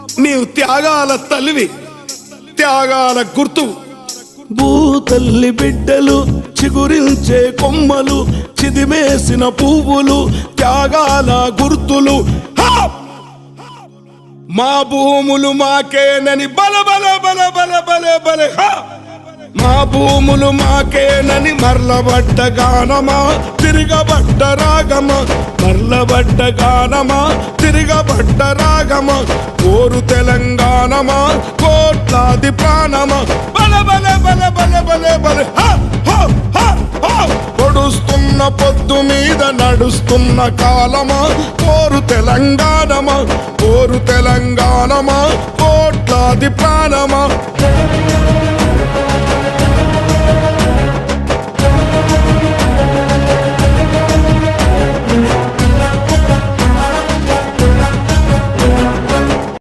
నీవు త్యాగాల తల్లివి, త్యాగాల గుర్తు. భూతల్లి బిడ్డలు చిగురించే కొమ్మలు, చిదిమేసిన పువ్వులు, త్యాగాల గుర్తులు. మా భూములు మాకేనని బల బల బల బల బల బల. మా భూములు మాకేనని మర్లబడ్డ గానమా, తిరగబడ్డ రాగమా, మర్లబడ్డ గానమా, తిరగబడ్డ రాగమా. కోరు తెలంగాణమా, కోట్లాది ప్రాణమా, బల బల బల బల బల బల. పొడుస్తున్న పొద్దు మీద నడుస్తున్న కాలమా, కోరు తెలంగాణమా, కోరు తెలంగాణమా, కోట్లాది ప్రాణమా.